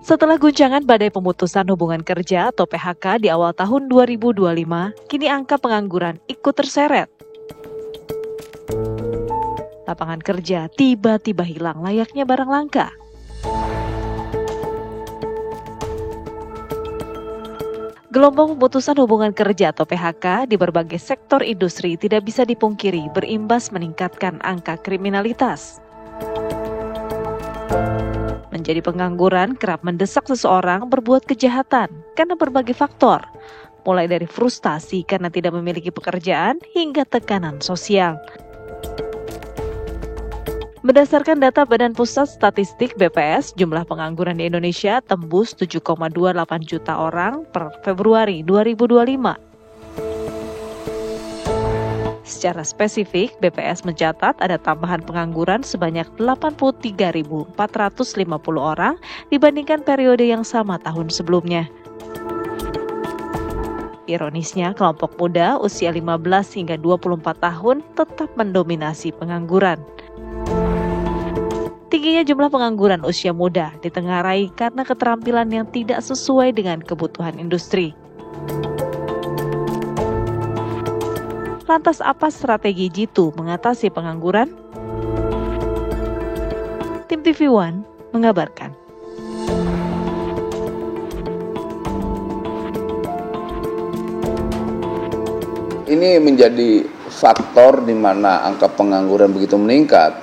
Setelah guncangan badai pemutusan hubungan kerja atau PHK di awal tahun 2025, kini angka pengangguran ikut terseret. Lapangan kerja tiba-tiba hilang layaknya barang langka. Gelombang pemutusan hubungan kerja atau PHK di berbagai sektor industri tidak bisa dipungkiri berimbas meningkatkan angka kriminalitas. Menjadi pengangguran kerap mendesak seseorang berbuat kejahatan karena berbagai faktor, mulai dari frustasi karena tidak memiliki pekerjaan hingga tekanan sosial. Berdasarkan data Badan Pusat Statistik BPS, jumlah pengangguran di Indonesia tembus 7,28 juta orang per Februari 2025. Secara spesifik, BPS mencatat ada tambahan pengangguran sebanyak 83.450 orang dibandingkan periode yang sama tahun sebelumnya. Ironisnya, kelompok muda usia 15 hingga 24 tahun tetap mendominasi pengangguran. Tingginya jumlah pengangguran usia muda ditengarai karena keterampilan yang tidak sesuai dengan kebutuhan industri. Lantas apa strategi Jitu mengatasi pengangguran? Tim TV One mengabarkan. Ini menjadi faktor di mana angka pengangguran begitu meningkat.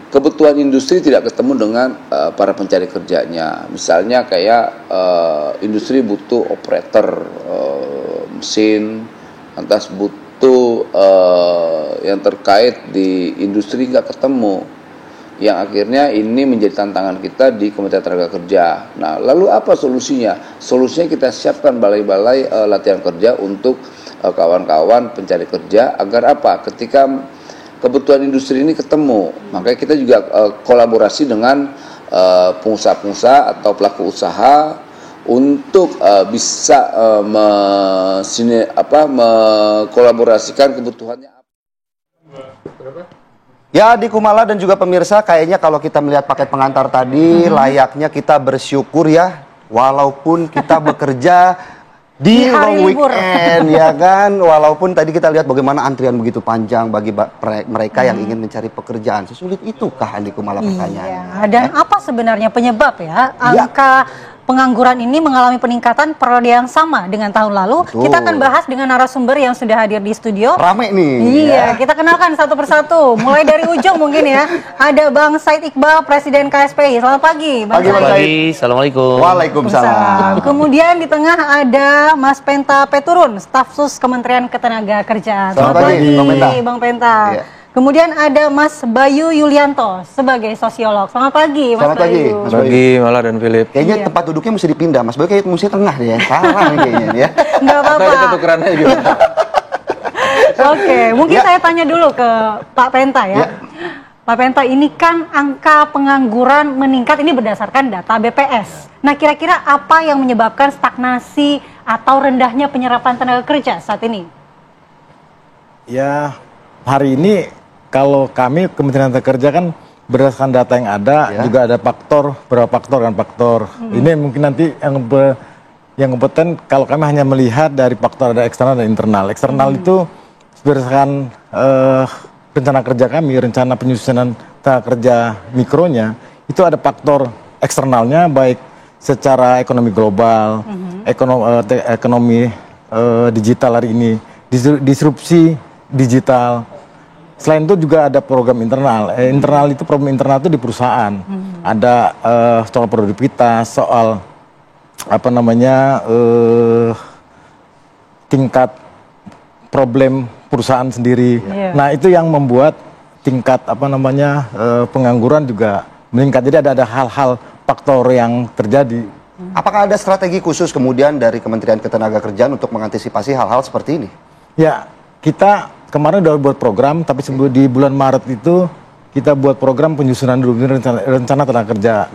Kebutuhan industri tidak ketemu dengan para pencari kerjanya. Misalnya kayak industri butuh operator mesin, lantas butuh yang terkait di industri nggak ketemu, yang akhirnya ini menjadi tantangan kita di Kementerian Tenaga Kerja. Nah, lalu apa solusinya? Solusinya kita siapkan balai-balai latihan kerja untuk kawan-kawan pencari kerja agar apa? Ketika kebutuhan industri ini ketemu, makanya kita juga kolaborasi dengan pengusaha-pengusaha atau pelaku usaha untuk bisa mengkolaborasikan kebutuhannya. Ya, di Kumala dan juga pemirsa, kayaknya kalau kita melihat paket pengantar tadi, layaknya kita bersyukur ya, walaupun kita bekerja di long weekend, ya kan, walaupun tadi kita lihat bagaimana antrian begitu panjang bagi mereka yang ingin mencari pekerjaan. Sesulit itukah di Kumala pertanyaannya? Iya. Dan apa sebenarnya penyebab ya angka pengangguran ini mengalami peningkatan periode yang sama dengan tahun lalu? Betul. Kita akan bahas dengan narasumber yang sudah hadir di studio. Rame nih. Iya, ya. Kita kenalkan satu persatu. Mulai dari ujung mungkin ya. Ada Bang Said Iqbal, Presiden KSPI. Selamat pagi, Bang Said. Pagi, Assalamualaikum. Waalaikumsalam. Kemudian di tengah ada Mas Penta Peturun, Staf Sus Kementerian Ketenagakerjaan. Selamat pagi, Bang Penta. Ya. Kemudian ada Mas Bayu Yulianto sebagai sosiolog. Selamat pagi, Mas Selamat Bayu. Pagi, Mas pagi, Mala dan Philip. Kayaknya tempat duduknya mesti dipindah, Mas Bayu kayak mesti tengah ya. Salah nih kayaknya ya. Enggak apa-apa. Atau ketukerannya gimana? Oke, mungkin saya tanya dulu ke Pak Penta ya. Pak Penta, ini kan angka pengangguran meningkat ini berdasarkan data BPS. Nah, kira-kira apa yang menyebabkan stagnasi atau rendahnya penyerapan tenaga kerja saat ini? Ya, hari ini kalau kami Kementerian Tenaga Kerja kan berdasarkan data yang ada, juga ada beberapa faktor. Ini mungkin nanti yang kompeten kalau kami hanya melihat dari faktor ada eksternal dan internal. Eksternal itu berdasarkan rencana kerja kami, rencana penyusunan tenaga kerja mikronya, itu ada faktor eksternalnya baik secara ekonomi global, ekonomi digital hari ini, disrupsi digital. Selain itu juga ada program internal. Program internal itu di perusahaan. Ada soal produktivitas, soal tingkat problem perusahaan sendiri. Nah, itu yang membuat tingkat pengangguran juga meningkat. Jadi ada hal-hal faktor yang terjadi. Apakah ada strategi khusus kemudian dari Kementerian Ketenagakerjaan untuk mengantisipasi hal-hal seperti ini? Ya, kita kemarin udah buat program, tapi di bulan Maret itu kita buat program penyusunan rencana tenaga kerja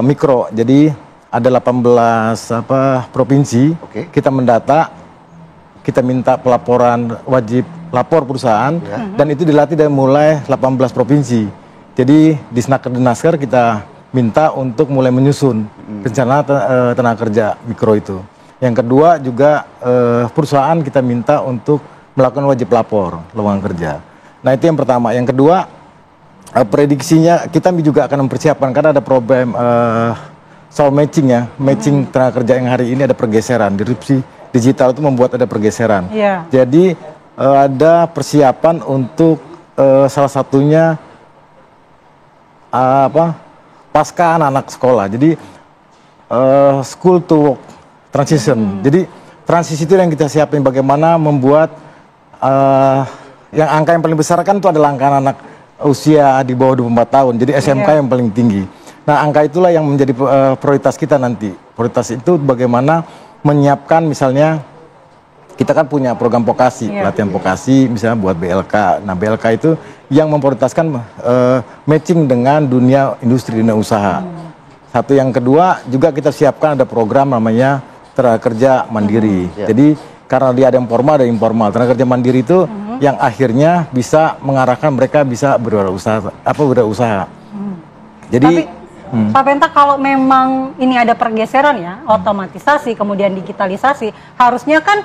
mikro. Jadi ada 18 provinsi, kita mendata, kita minta pelaporan wajib lapor perusahaan, dan itu dilatih dari mulai 18 provinsi. Jadi di Snaker kita minta untuk mulai menyusun rencana tenaga kerja mikro itu. Yang kedua juga perusahaan kita minta untuk melakukan wajib lapor lowongan kerja. Nah itu yang pertama. Yang kedua prediksinya kita juga akan mempersiapkan karena ada problem soal matching ya, matching tenaga kerja yang hari ini ada pergeseran. Disrupsi digital itu membuat ada pergeseran. Jadi ada persiapan untuk salah satunya pasca anak-anak sekolah. Jadi school to work transition. Jadi transisi itu yang kita siapin bagaimana membuat yang angka yang paling besar kan itu adalah angka anak usia di bawah 24 tahun. Jadi SMK yang paling tinggi. Nah, angka itulah yang menjadi prioritas kita nanti. Prioritas itu bagaimana menyiapkan misalnya kita kan punya program vokasi, pelatihan vokasi misalnya buat BLK. Nah, BLK itu yang memprioritaskan matching dengan dunia industri dunia usaha. Satu yang kedua juga kita siapkan ada program namanya tenaga kerja mandiri. Jadi karena dia ada yang formal ada informal. Tenaga kerja mandiri itu yang akhirnya bisa mengarahkan mereka bisa berwirausaha. Jadi Pak Penta, kalau memang ini ada pergeseran ya, otomatisasi kemudian digitalisasi, harusnya kan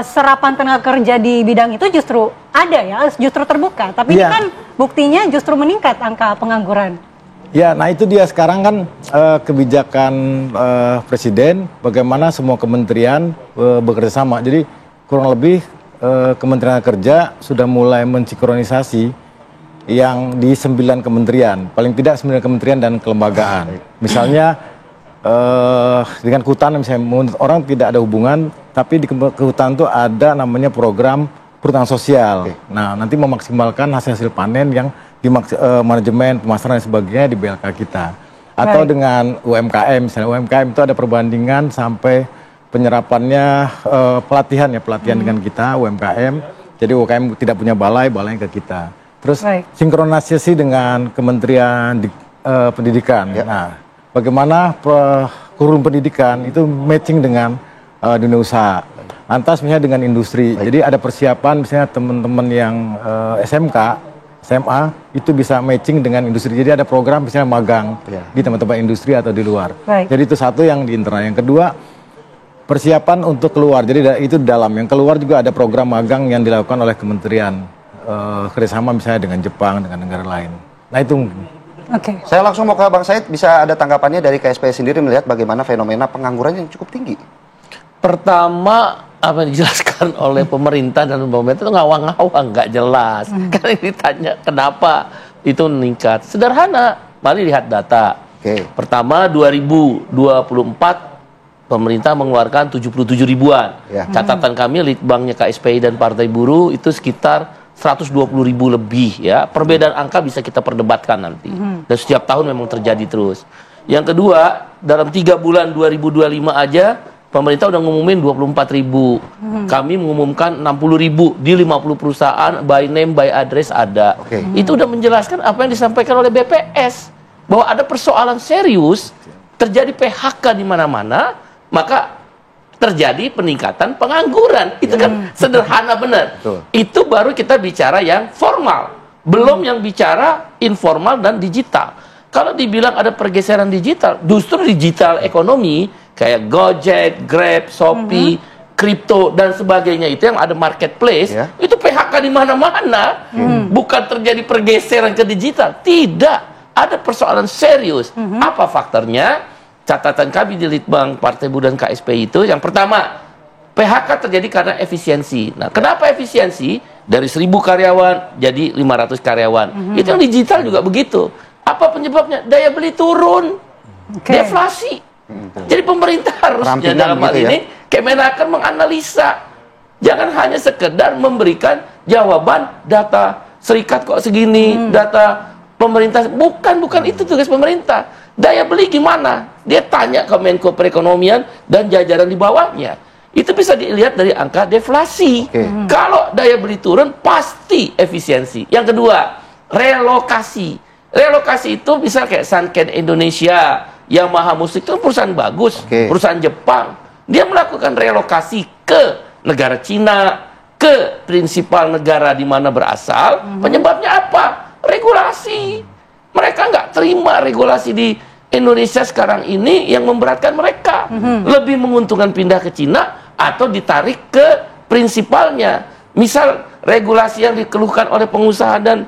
serapan tenaga kerja di bidang itu justru ada ya, justru terbuka. Tapi ini kan buktinya justru meningkat angka pengangguran. Ya, nah itu dia sekarang kan kebijakan Presiden bagaimana semua kementerian bekerja sama. Jadi kurang lebih Kementerian Kerja sudah mulai mensinkronisasi yang di 9 kementerian, paling tidak 9 kementerian dan kelembagaan. Misalnya dengan kehutanan misalnya orang tidak ada hubungan, tapi di kehutanan itu ada namanya program perhutanan sosial. Nah, nanti memaksimalkan hasil-hasil panen yang di manajemen, pemasaran dan sebagainya di BLK kita. Atau dengan UMKM, misalnya UMKM itu ada perbandingan sampai penyerapannya pelatihan dengan kita UMKM. Jadi UMKM tidak punya balainya ke kita. Terus sinkronisasi dengan Kementerian Pendidikan. Nah, bagaimana kurikulum pendidikan itu matching dengan dunia usaha. Lantas misalnya dengan industri. Jadi ada persiapan misalnya teman-teman yang SMK, SMA itu bisa matching dengan industri. Jadi ada program misalnya magang di tempat-tempat industri atau di luar. Jadi itu satu yang di internal. Yang kedua persiapan untuk keluar. Jadi itu di dalam. Yang keluar juga ada program magang yang dilakukan oleh kementerian kerjasama misalnya dengan Jepang, dengan negara lain. Nah itu mungkin. Saya langsung mau ke Bang Said, bisa ada tanggapannya dari KSPI sendiri melihat bagaimana fenomena pengangguran yang cukup tinggi? Pertama, apa yang dijelaskan oleh pemerintah dan pemerintah itu ngawang-ngawang, nggak jelas. Karena ditanya kenapa itu meningkat. Sederhana, mari lihat data. Pertama, 2024 pemerintah mengeluarkan 77 ribuan. Catatan kami, litbangnya KSPI dan Partai Buruh itu sekitar 120 ribu lebih ya. Perbedaan angka bisa kita perdebatkan nanti. Dan setiap tahun memang terjadi terus. Yang kedua, dalam 3 bulan 2025 aja pemerintah udah ngumumin 24 ribu. Kami mengumumkan 60 ribu di 50 perusahaan, by name, by address ada. Itu udah menjelaskan apa yang disampaikan oleh BPS. Bahwa ada persoalan serius, terjadi PHK di mana-mana, maka terjadi peningkatan pengangguran. Itu kan sederhana benar. Itu baru kita bicara yang formal. Belum yang bicara informal dan digital. Kalau dibilang ada pergeseran digital, justru digital ekonomi kayak Gojek, Grab, Shopee, kripto dan sebagainya itu yang ada marketplace, itu PHK di mana-mana. Bukan terjadi pergeseran ke digital. Tidak. Ada persoalan serius. Apa faktornya? Catatan kami di Litbang Partai Buruh dan KSPI itu, yang pertama, PHK terjadi karena efisiensi. Nah, kenapa efisiensi? Dari 1.000 karyawan jadi 500 karyawan. Itu yang digital juga begitu. Apa penyebabnya? Daya beli turun, deflasi. Jadi pemerintah harusnya dalam hal ini, Kemenaker menganalisa. Jangan hanya sekedar memberikan jawaban data serikat kok segini, data pemerintah. Bukan itu tugas pemerintah. Daya beli gimana? Dia tanya ke Menko Perekonomian dan jajaran di bawahnya. Itu bisa dilihat dari angka deflasi. Kalau daya beli turun, pasti efisiensi. Yang kedua, relokasi. Relokasi itu bisa kayak Sanken Indonesia, Yamaha Musik itu perusahaan bagus, perusahaan Jepang. Dia melakukan relokasi ke negara Cina, ke prinsipal negara di mana berasal. Penyebabnya apa? Regulasi. Mereka nggak terima regulasi di Indonesia sekarang ini yang memberatkan mereka. Lebih menguntungkan pindah ke Cina atau ditarik ke prinsipalnya. Misal regulasi yang dikeluhkan oleh pengusaha dan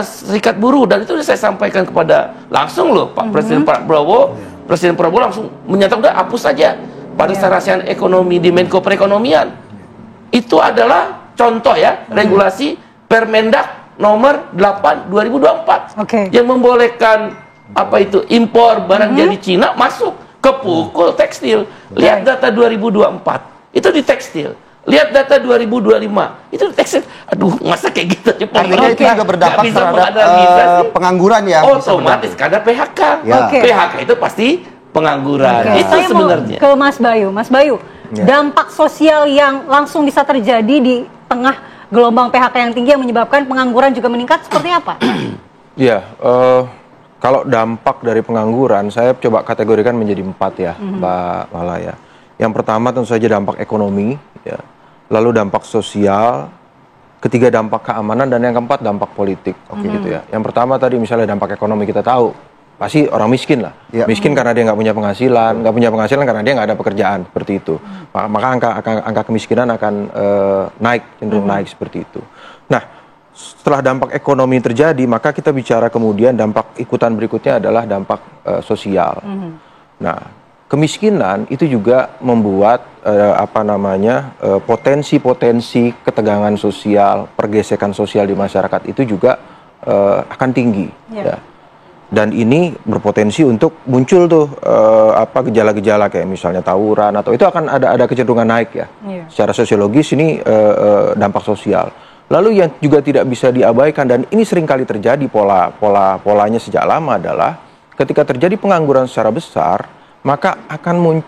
serikat buruh, dan itu saya sampaikan kepada langsung loh Pak Presiden Prabowo. Presiden Prabowo langsung menyatakan udah hapus saja pada sarasian ekonomi di Menko Perekonomian. Itu adalah contoh ya regulasi Permendak nomor 8 2024 yang membolehkan apa itu impor barang dari Cina masuk ke pukul tekstil. Lihat data 2024 itu di tekstil. Lihat data 2025 itu di tekstil. Aduh, masa kayak gitu aja artinya itu juga berdampak terhadap pengangguran ya. Otomatis karena PHK. PHK itu pasti pengangguran. Itu saya sebenarnya. Mau ke Mas Bayu. Mas Bayu, dampak sosial yang langsung bisa terjadi di tengah gelombang PHK yang tinggi yang menyebabkan pengangguran juga meningkat seperti apa? Ya, kalau dampak dari pengangguran saya coba kategorikan menjadi 4 ya, Mbak Mala ya. Yang pertama tentu saja dampak ekonomi, ya. Lalu dampak sosial, ketiga dampak keamanan, dan yang keempat dampak politik. Gitu ya. Yang pertama tadi misalnya dampak ekonomi kita tahu, pasti orang miskin lah. Miskin karena dia nggak punya penghasilan, karena dia nggak ada pekerjaan, seperti itu. Maka angka kemiskinan akan naik, cenderung naik seperti itu. Nah, setelah dampak ekonomi terjadi, maka kita bicara kemudian dampak ikutan berikutnya adalah dampak sosial. Nah, kemiskinan itu juga membuat potensi-potensi ketegangan sosial, pergesekan sosial di masyarakat itu juga akan tinggi. Ya. Dan ini berpotensi untuk muncul tuh gejala-gejala kayak misalnya tawuran atau itu akan ada kecenderungan naik ya. Secara sosiologis ini dampak sosial. Lalu yang juga tidak bisa diabaikan dan ini seringkali terjadi polanya sejak lama adalah ketika terjadi pengangguran secara besar, maka akan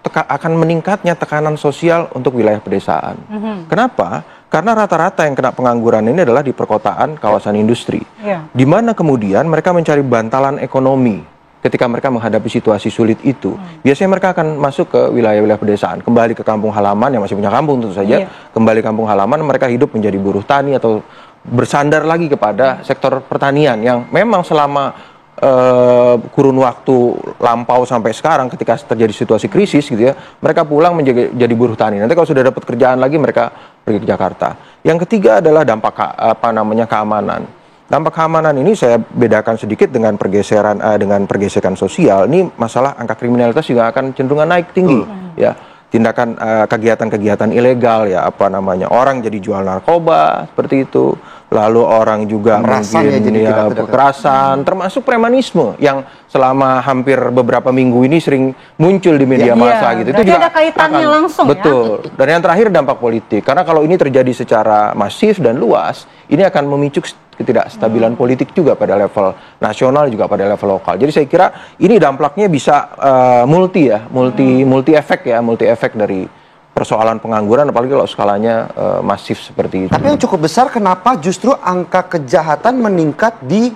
akan meningkatnya tekanan sosial untuk wilayah pedesaan. Kenapa? Karena rata-rata yang kena pengangguran ini adalah di perkotaan, kawasan industri. Di mana kemudian mereka mencari bantalan ekonomi ketika mereka menghadapi situasi sulit itu. Biasanya mereka akan masuk ke wilayah-wilayah pedesaan, kembali ke kampung halaman yang masih punya kampung tentu saja. Kembali kampung halaman, mereka hidup menjadi buruh tani atau bersandar lagi kepada sektor pertanian yang memang selama kurun waktu lampau sampai sekarang ketika terjadi situasi krisis gitu ya, mereka pulang menjadi buruh tani. Nanti kalau sudah dapat kerjaan lagi mereka pergi ke Jakarta. Yang ketiga adalah dampak keamanan. Dampak keamanan ini saya bedakan sedikit dengan pergesekan sosial. Ini masalah angka kriminalitas juga akan cenderung naik tinggi ya. Tindakan kegiatan-kegiatan ilegal ya, orang jadi jual narkoba seperti itu, lalu orang juga kekerasan, termasuk premanisme yang selama hampir beberapa minggu ini sering muncul di media massa gitu. Itu juga ada kaitannya langsung betul. Dan yang terakhir dampak politik, karena kalau ini terjadi secara masif dan luas, ini akan memicu ketidakstabilan politik juga pada level nasional juga pada level lokal. Jadi saya kira ini dampaknya bisa multi efek dari persoalan pengangguran, apalagi kalau skalanya masif seperti itu. Tapi yang cukup besar, kenapa justru angka kejahatan meningkat di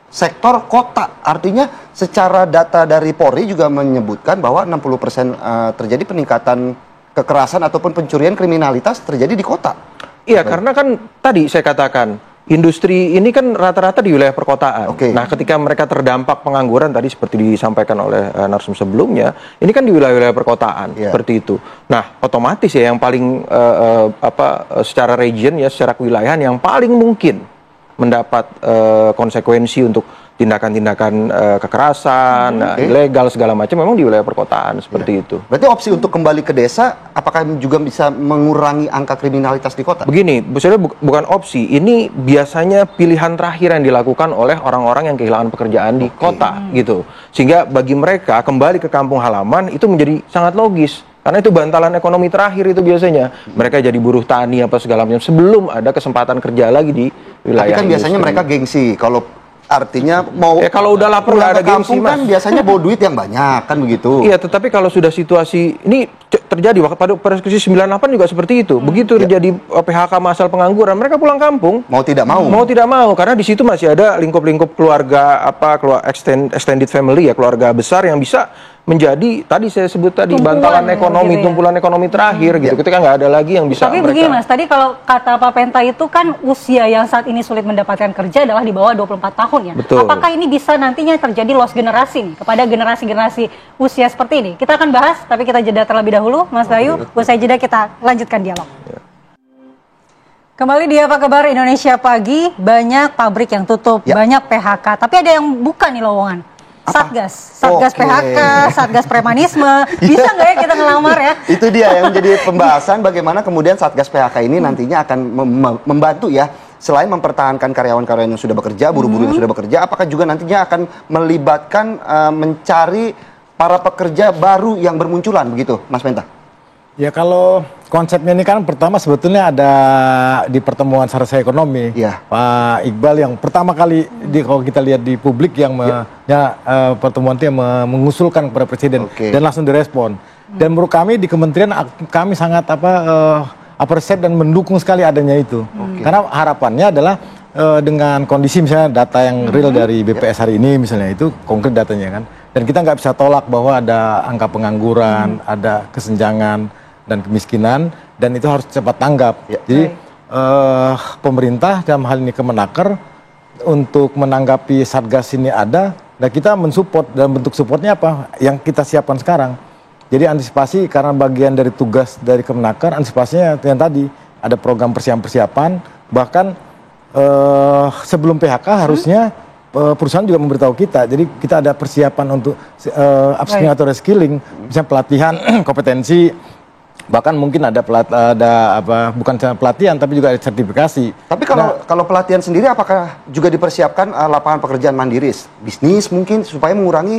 sektor kota? Artinya secara data dari Polri juga menyebutkan bahwa 60% terjadi peningkatan kekerasan ataupun pencurian kriminalitas terjadi di kota. Iya, karena kan tadi saya katakan industri ini kan rata-rata di wilayah perkotaan. Nah, ketika mereka terdampak pengangguran tadi seperti disampaikan oleh narsum sebelumnya, ini kan di wilayah-wilayah perkotaan seperti itu. Nah, otomatis ya yang paling secara region ya, secara kewilayahan yang paling mungkin mendapat konsekuensi untuk tindakan-tindakan kekerasan, ilegal segala macam memang di wilayah perkotaan seperti itu. Berarti opsi untuk kembali ke desa apakah juga bisa mengurangi angka kriminalitas di kota? Begini, sebenarnya bukan opsi, ini biasanya pilihan terakhir yang dilakukan oleh orang-orang yang kehilangan pekerjaan di kota gitu. Sehingga bagi mereka kembali ke kampung halaman itu menjadi sangat logis. Karena itu bantalan ekonomi terakhir itu biasanya. Mereka jadi buruh tani apa segala macam sebelum ada kesempatan kerja lagi di wilayah. Tapi kan biasanya mereka gengsi kalau artinya mau kalau udah lapar nggak ada gengsi kan biasanya bawa duit yang banyak kan begitu. Iya, tetapi kalau sudah situasi ini terjadi pada krisis 98 juga seperti itu. Begitu terjadi PHK massal pengangguran, mereka pulang kampung mau tidak mau karena di situ masih ada lingkup-lingkup keluarga extended family ya, keluarga besar yang bisa menjadi tadi saya sebut tadi tumpuan bantalan ekonomi, gitu ya. tumpulan ekonomi terakhir gitu. Ketika nggak ada lagi yang bisa Tapi mereka. begini Mas, tadi kalau kata Pak Penta itu kan usia yang saat ini sulit mendapatkan kerja adalah di bawah 24 tahun ya. Betul. Apakah ini bisa nantinya terjadi loss generasi nih kepada generasi-generasi usia seperti ini? Kita akan bahas, tapi kita jeda terlebih dahulu, Mas Bayu. Usai jeda kita lanjutkan dialog. Kembali di Apa Kabar Indonesia Pagi, banyak pabrik yang tutup, banyak PHK, tapi ada yang buka nih lowongan. Satgas PHK, Satgas premanisme, bisa nggak ya kita ngelamar ya? Itu dia yang menjadi pembahasan bagaimana kemudian Satgas PHK ini nantinya akan membantu ya, selain mempertahankan karyawan-karyawan yang sudah bekerja, buruh-buruh yang sudah bekerja, apakah juga nantinya akan melibatkan mencari para pekerja baru yang bermunculan begitu, Mas Penta? Ya kalau konsepnya ini kan pertama sebetulnya ada di pertemuan Sarasa Ekonomi, Pak Iqbal yang pertama kali kalau kita lihat di publik yang pertemuan itu yang mengusulkan kepada Presiden dan langsung direspon. Dan menurut kami di Kementerian kami sangat appreciate dan mendukung sekali adanya itu. Karena harapannya adalah dengan kondisi misalnya data yang real dari BPS hari ini misalnya itu konkret datanya kan. Dan kita nggak bisa tolak bahwa ada angka pengangguran, ada kesenjangan dan kemiskinan, dan itu harus cepat tanggap. Jadi pemerintah dalam hal ini Kemenaker untuk menanggapi Satgas ini ada, dan kita mensupport. Dalam bentuk supportnya apa? Yang kita siapkan sekarang. Jadi antisipasi karena bagian dari tugas dari Kemenaker, antisipasinya yang tadi ada program persiapan, bahkan sebelum PHK harusnya perusahaan juga memberitahu kita. Jadi kita ada persiapan untuk upskilling atau reskilling, misalnya pelatihan kompetensi. Bahkan mungkin ada bukan cuma pelatihan tapi juga ada sertifikasi. Tapi kalau pelatihan sendiri apakah juga dipersiapkan lapangan pekerjaan mandiri, bisnis mungkin supaya mengurangi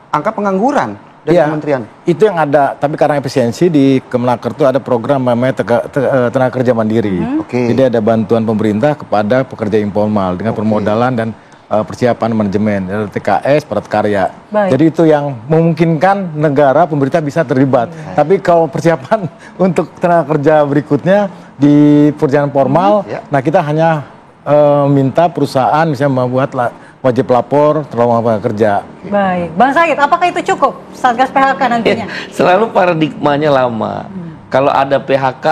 angka pengangguran dari kementerian? Itu yang ada, tapi karena efisiensi di Kemenaker itu ada program namanya tenaga kerja mandiri. Jadi ada bantuan pemerintah kepada pekerja informal dengan permodalan dan persiapan manajemen, TKS, padat karya. Jadi itu yang memungkinkan negara, pemerintah bisa terlibat. Tapi kalau persiapan untuk tenaga kerja berikutnya di pekerjaan formal, nah kita hanya minta perusahaan misalnya membuat wajib lapor terlalu kerja. Baik, Bang Said, apakah itu cukup Satgas PHK nantinya? Selalu paradigmanya lama. Kalau ada PHK,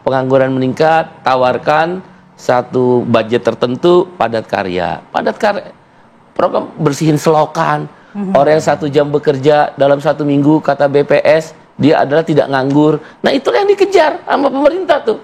pengangguran meningkat, tawarkan satu budget tertentu, padat karya, program bersihin selokan. Orang yang 1 jam bekerja dalam 1 minggu kata BPS dia adalah tidak nganggur. Nah itulah yang dikejar sama pemerintah tuh.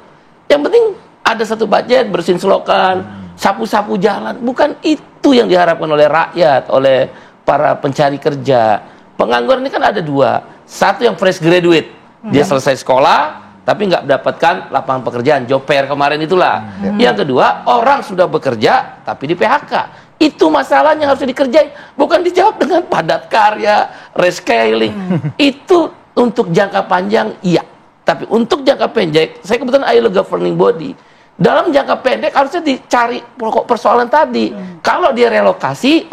Yang penting ada satu budget bersihin selokan, sapu-sapu jalan. Bukan itu yang diharapkan oleh rakyat, oleh para pencari kerja. Pengangguran ini kan ada 2. Satu yang fresh graduate, dia selesai sekolah tapi nggak mendapatkan lapangan pekerjaan, job fair kemarin itulah. Yang kedua, orang sudah bekerja tapi di PHK. Itu masalahnya harus dikerjain, bukan dijawab dengan padat karya, rescaling. Itu untuk jangka panjang, iya. Tapi untuk jangka pendek, saya kebetulan ILO governing body. Dalam jangka pendek harusnya dicari pokok persoalan tadi. Kalau dia relokasi,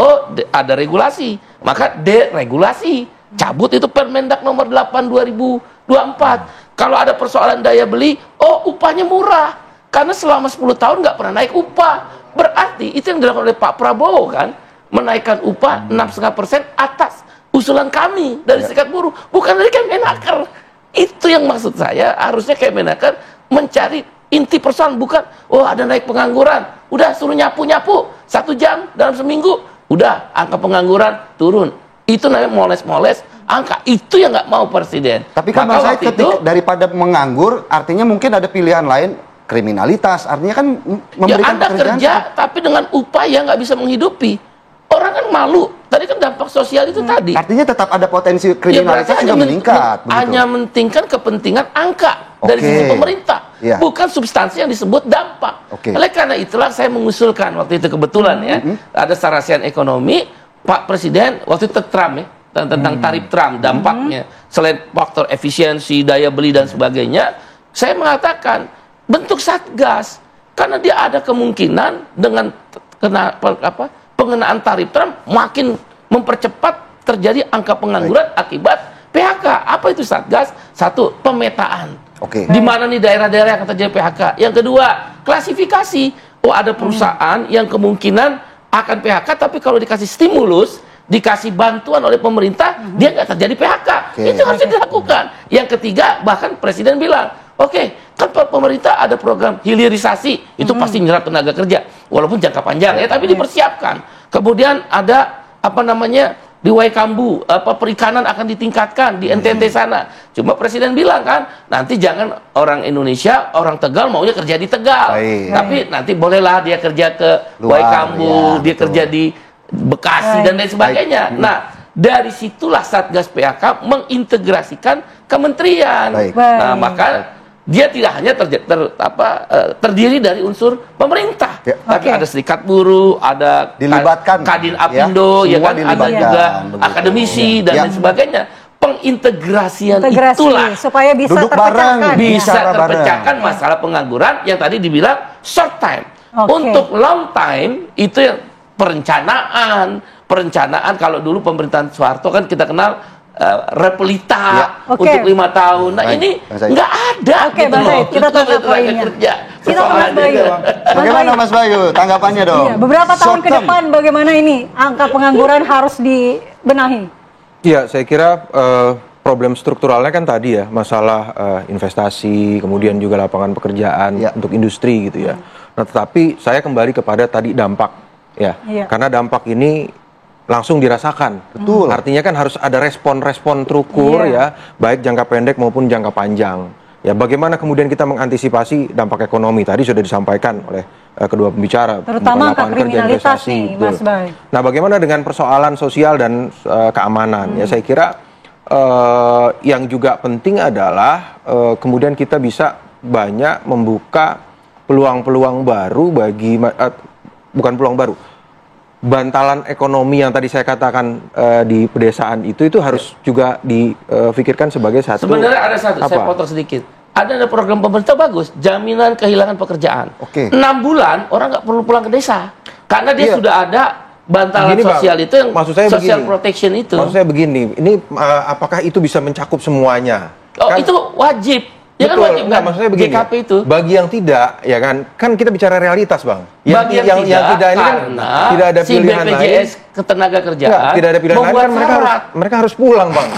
ada regulasi, maka deregulasi. Cabut itu Permendak nomor 8 2024. Kalau ada persoalan daya beli, upahnya murah. Karena selama 10 tahun nggak pernah naik upah. Berarti itu yang dilakukan oleh Pak Prabowo kan, menaikkan upah 6,5% atas usulan kami dari Serikat Buruh, bukan dari Kemenaker. Itu yang maksud saya, harusnya Kemenaker mencari inti persoalan, bukan ada naik pengangguran, udah suruh nyapu-nyapu 1 jam dalam seminggu, udah angka pengangguran turun. Itu namanya moles-moles angka, itu yang nggak mau Presiden. Tapi kan Bang Said, daripada menganggur, artinya mungkin ada pilihan lain, kriminalitas, artinya kan memberikan Anda kerja tapi dengan upah yang nggak bisa menghidupi. Orang kan malu. Tadi kan dampak sosial itu tadi. Artinya tetap ada potensi kriminalitas juga meningkat. Hanya mementingkan kepentingan angka dari sisi pemerintah, bukan substansi yang disebut dampak. Oleh karena itulah saya mengusulkan waktu itu kebetulan ada sarasian ekonomi, Pak Presiden waktu itu Trump tentang tarif Trump dampaknya selain faktor efisiensi, daya beli dan sebagainya. Saya mengatakan bentuk satgas karena dia ada kemungkinan dengan pengenaan tarif Trump makin mempercepat terjadi angka pengangguran akibat PHK. Apa itu satgas? Satu, pemetaan. Di mana nih daerah-daerah yang akan terjadi PHK. Yang kedua, klasifikasi. Ada perusahaan yang kemungkinan akan PHK, tapi kalau dikasih stimulus dikasih bantuan oleh pemerintah, dia nggak terjadi PHK. Itu harus dilakukan. Yang ketiga, bahkan Presiden bilang, oke, kan pemerintah ada program hilirisasi, itu pasti nyerap tenaga kerja, walaupun jangka panjang ya, tapi dipersiapkan. Kemudian ada apa namanya di Waikambu, perikanan akan ditingkatkan di NTT sana. Cuma Presiden bilang kan, nanti jangan orang Indonesia, orang Tegal maunya kerja di Tegal, tapi nanti bolehlah dia kerja ke Waikambu, dia kerja di Bekasi dan lain sebagainya. Nah, dari situlah Satgas PHK mengintegrasikan kementerian. Nah, maka dia tidak hanya terdiri dari unsur pemerintah, tapi ada serikat buruh, ada dilibatkan Kadin Apindo, ya kan, ada juga akademisi dan lain sebagainya. Pengintegrasian itulah supaya bisa terpecahkan, bisa terpecahkan masalah pengangguran yang tadi dibilang short time. Untuk long time itu yang perencanaan kalau dulu pemerintahan Soeharto kan kita kenal Repelita untuk 5 tahun. Nah, ini nggak ada. Gitu loh. Kita tangkap poinnya. Bagaimana Mas Bayu? Tanggapannya dong. Iya, beberapa tahun ke depan bagaimana ini angka pengangguran harus dibenahi? Iya, saya kira problem strukturalnya kan tadi ya, masalah investasi, kemudian juga lapangan pekerjaan untuk industri gitu ya. Nah, tetapi saya kembali kepada tadi dampak ya. Karena dampak ini langsung dirasakan. Betul. Artinya kan harus ada respon-respon terukur ya, baik jangka pendek maupun jangka panjang. Ya, bagaimana kemudian kita mengantisipasi dampak ekonomi tadi sudah disampaikan oleh kedua pembicara, terutama angka kriminalitas nih, Mas Bay. Nah, bagaimana dengan persoalan sosial dan keamanan? Ya, saya kira yang juga penting adalah kemudian kita bisa banyak membuka peluang-peluang baru bagi bukan peluang baru. Bantalan ekonomi yang tadi saya katakan di pedesaan itu harus juga difikirkan sebagai satu. Sebenarnya ada satu, saya potong sedikit. Ada program pemerintah bagus, jaminan kehilangan pekerjaan. 6 bulan orang nggak perlu pulang ke desa, karena dia sudah ada bantalan sosial itu yang social protection itu. Maksud saya begini, ini apakah itu bisa mencakup semuanya? Oh, kan, itu wajib. Ya betul, kan wajib kan? Maksudnya begini, GKP itu. Bagi yang tidak, ya kan kita bicara realitas, Bang. Bagi yang tidak ini kan tidak ada pilihan si BPJS Ketenagakerjaan tidak ada pilihan lain kan mereka harus pulang, Bang.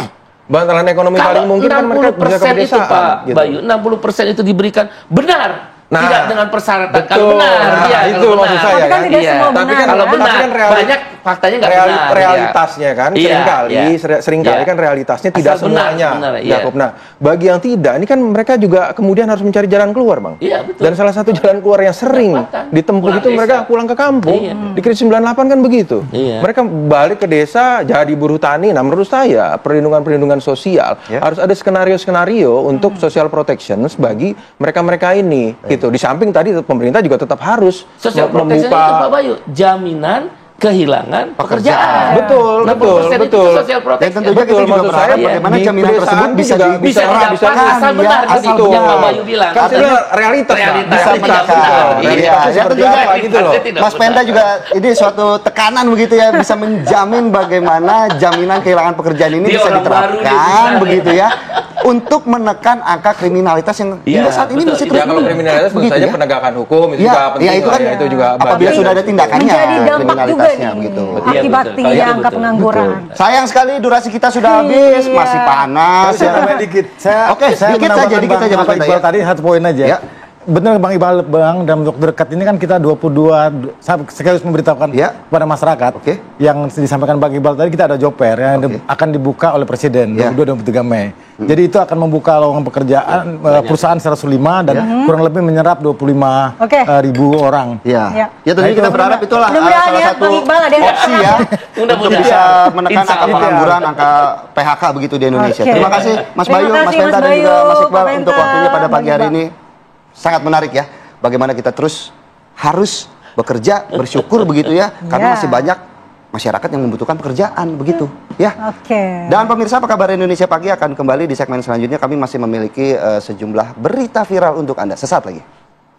Bantalan ekonomi paling mungkin kan mereka bisa ke pedesaan. Itu, Pak Bayu, 60% itu diberikan benar. Tidak dengan persyaratan. Kalau benar, itu maksud saya. Tapi kan tidak semua benar. Tapi kalau benar, banyak faktanya nggak benar. Realitasnya kan seringkali kan realitasnya tidak semuanya. Nah, bagi yang tidak, ini kan mereka juga kemudian harus mencari jalan keluar, Bang. Iya, betul. Dan salah satu jalan keluar yang sering ditempuh itu mereka pulang ke kampung. Di krisis 98 kan begitu. Mereka balik ke desa jadi buruh tani. Nah, menurut saya perlindungan sosial harus ada skenario-skenario untuk social protection bagi mereka-mereka ini. Di samping tadi pemerintah juga tetap harus membuka Pak Bayu, jaminan kehilangan pekerjaan. Betul. Social protection. Dan tentunya kita juga berharap bagaimana jaminan tersebut bisa benar itu yang Pak Bayu bilang. Kan realitas bisa menakar. Ya tentunya gitu loh. Mas Penta juga ini suatu tekanan begitu ya, bisa menjamin bagaimana jaminan kehilangan pekerjaan ini bisa diterapkan begitu ya, untuk menekan angka kriminalitas yang hingga saat ini masih terus. Ya, kalau kriminalitas tentu saja penegakan hukum itu juga penting. Ya, itu kan itu juga apabila sudah ada tindakannya menjadi dampak juga nih begitu. Akibat tingginya angka pengangguran. Sayang sekali durasi kita sudah habis, masih panas. Oke, sedikit saja Mas Penta ya. Tadi satu poin aja. Benar Bang Iqbal, Bang, dalam waktu dekat ini kan kita 22 sekaligus memberitahukan kepada masyarakat yang disampaikan Bang Iqbal tadi, kita ada job fair yang akan dibuka oleh Presiden 22-23 Mei. Jadi itu akan membuka lowongan pekerjaan perusahaan 105 dan kurang lebih menyerap 25 ribu orang. Ya tentunya kita berharap itulah salah satu opsi ya untuk bisa menekan angka pengangguran, angka PHK begitu di Indonesia. Terima kasih Mas Bayu, Mas Penta dan juga Mas Iqbal untuk waktunya pada pagi hari ini. Sangat menarik ya, bagaimana kita terus harus bekerja, bersyukur begitu ya, karena masih banyak masyarakat yang membutuhkan pekerjaan begitu ya. Dan pemirsa, Apa Kabar Indonesia Pagi akan kembali di segmen selanjutnya. Kami masih memiliki sejumlah berita viral untuk Anda. Sesaat lagi.